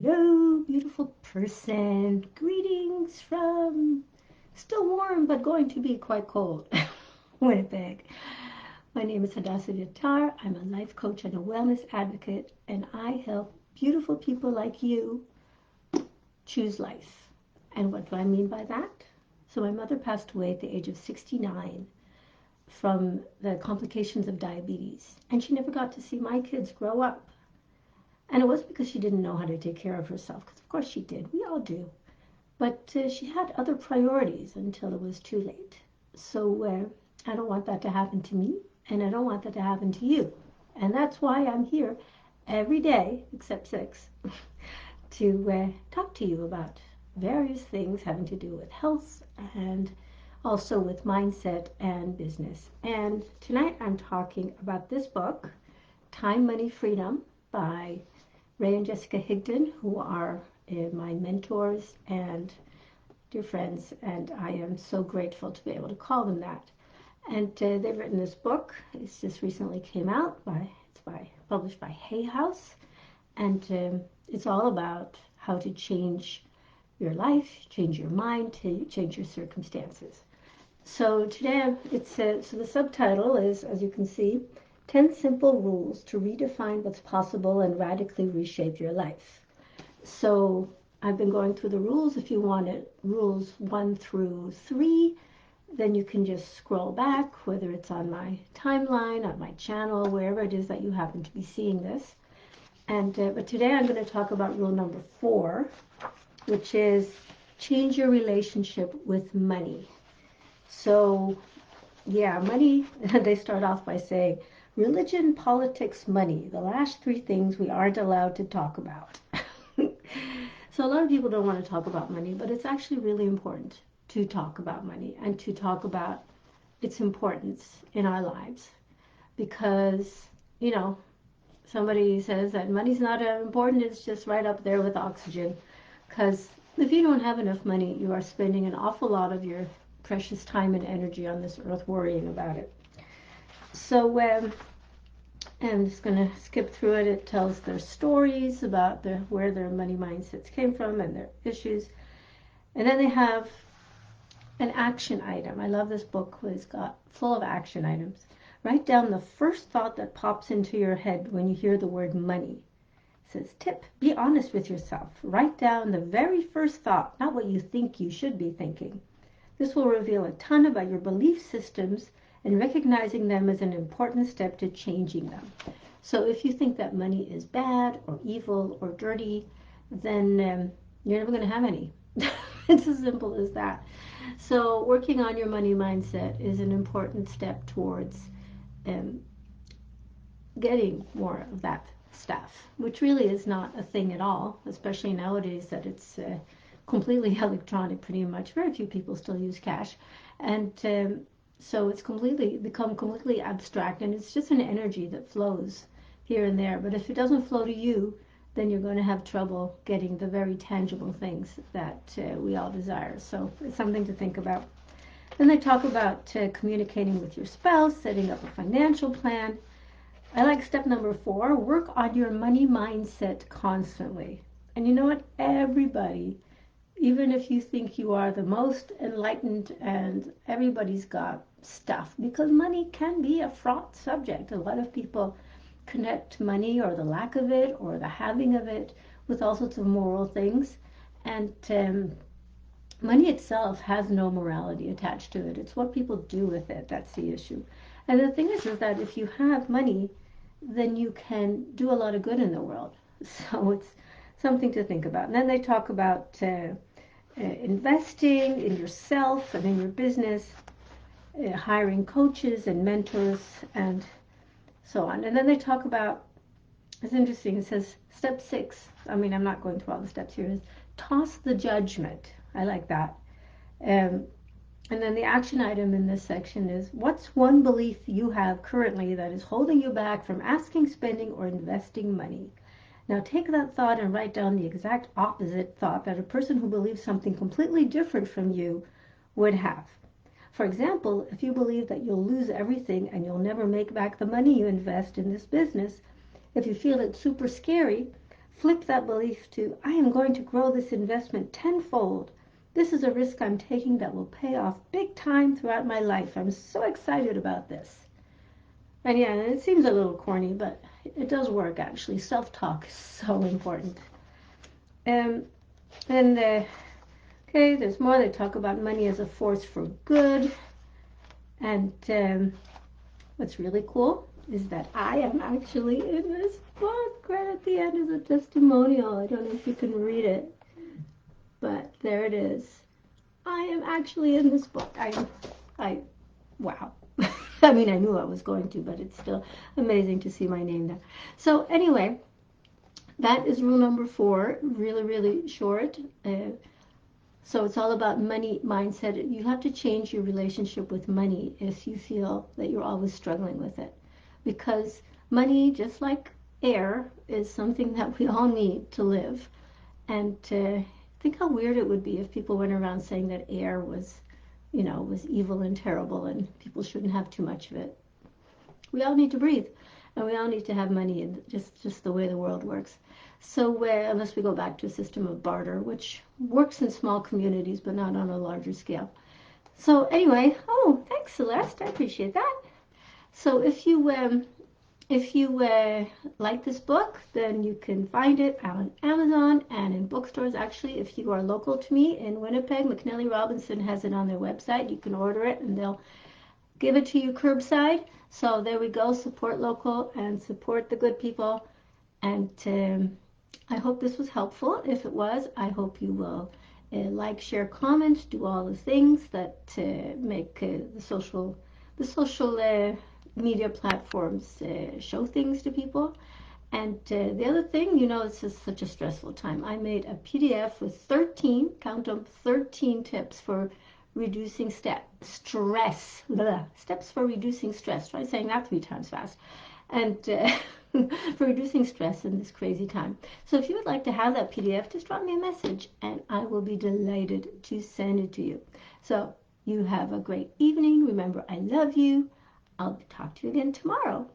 Hello, beautiful person. Greetings from still warm but going to be quite cold, Winnipeg. My name is Hadassah Yatar. I'm a life coach and a wellness advocate, and I help beautiful people like you choose life. And what do I mean by that? So, my mother passed away at the age of 69 from the complications of diabetes, and she never got to see my kids grow up. And it wasn't because she didn't know how to take care of herself, because of course she did. We all do. But she had other priorities until it was too late. So I don't want that to happen to me, and I don't want that to happen to you. And that's why I'm here every day, except 6, to talk to you about various things having to do with health and also with mindset and business. And tonight I'm talking about this book, Time, Money, Freedom, by Ray and Jessica Higdon, who are my mentors and dear friends, and I am so grateful to be able to call them that. And they've written this book. It's just recently came out. Published by Hay House, and it's all about how to change your life, change your mind, to change your circumstances. So today, so the subtitle is, as you can see, 10 Simple Rules to Redefine What's Possible and Radically Reshape Your Life. So I've been going through the rules. If you want it, rules 1 through 3, then you can just scroll back, whether it's on my timeline, on my channel, wherever it is that you happen to be seeing this. And but today I'm going to talk about rule number 4, which is change your relationship with money. So, yeah, money, they start off by saying, religion, politics, money, the last 3 things we aren't allowed to talk about. So a lot of people don't want to talk about money, but it's actually really important to talk about money and to talk about its importance in our lives. Because, you know, somebody says that money's not important, it's just right up there with oxygen. Because if you don't have enough money, you are spending an awful lot of your precious time and energy on this earth worrying about it. So I'm just going to skip through it. It tells their stories about where their money mindsets came from and their issues. And then they have an action item. I love this book. It's got full of action items. Write down the first thought that pops into your head when you hear the word money. It says, tip, be honest with yourself. Write down the very first thought, not what you think you should be thinking. This will reveal a ton about your belief systems, and recognizing them is an important step to changing them. So if you think that money is bad or evil or dirty, then you're never going to have any. It's as simple as that. So working on your money mindset is an important step towards getting more of that stuff, which really is not a thing at all, especially nowadays that it's completely electronic pretty much. Very few people still use cash. And so it's become completely abstract, and it's just an energy that flows here and there. But if it doesn't flow to you, then you're going to have trouble getting the very tangible things that we all desire. So it's something to think about. Then they talk about communicating with your spouse, setting up a financial plan. I like step number 4, work on your money mindset constantly. And you know what? Everybody, even if you think you are the most enlightened and everybody's got stuff, because money can be a fraught subject. A lot of people connect money or the lack of it or the having of it with all sorts of moral things. And money itself has no morality attached to it. It's what people do with it that's the issue. And the thing is that if you have money, then you can do a lot of good in the world. So it's something to think about. And then they talk about investing in yourself and in your business, hiring coaches and mentors, and so on. And then they talk about, it's interesting, it says step 6, I'm not going through all the steps here, is toss the judgment. I like that. And then the action item in this section is, what's one belief you have currently that is holding you back from asking, spending, or investing money? Now take that thought and write down the exact opposite thought that a person who believes something completely different from you would have. For example, if you believe that you'll lose everything and you'll never make back the money you invest in this business, if you feel it's super scary, Flip that belief to, I am going to grow this investment tenfold. This is a risk I'm taking that will pay off big time throughout my life. I'm so excited about this. And yeah, it seems a little corny, but it does work actually. Self-talk is so important. Um, and okay, there's more. They talk about money as a force for good. And what's really cool is that I am actually in this book. Right at the end is a testimonial. I don't know if you can read it, but there it is. I am actually in this book. Wow. I mean, I knew I was going to, but it's still amazing to see my name there. So anyway, that is rule number 4. Really, really short. So it's all about money mindset. You have to change your relationship with money if you feel that you're always struggling with it. Because money, just like air, is something that we all need to live. And think how weird it would be if people went around saying that air was, was evil and terrible and people shouldn't have too much of it. We all need to breathe, and we all need to have money, and just the way the world works. So unless we go back to a system of barter, which works in small communities but not on a larger scale. So anyway, oh, thanks, Celeste. I appreciate that. So if you like this book, then you can find it on Amazon and in bookstores. Actually, if you are local to me in Winnipeg, McNally Robinson has it on their website. You can order it and they'll give it to you curbside. So there we go. Support local and support the good people. And I hope this was helpful. If it was, I hope you will like, share, comment, do all the things that make the social media platforms show things to people. And the other thing, it's just such a stressful time. I made a PDF with 13, count them, 13 tips for reducing stress. Blah, steps for reducing stress. Try saying that 3 times fast. And for reducing stress in this crazy time. So if you would like to have that PDF, just drop me a message and I will be delighted to send it to you. So you have a great evening. Remember, I love you. I'll talk to you again tomorrow.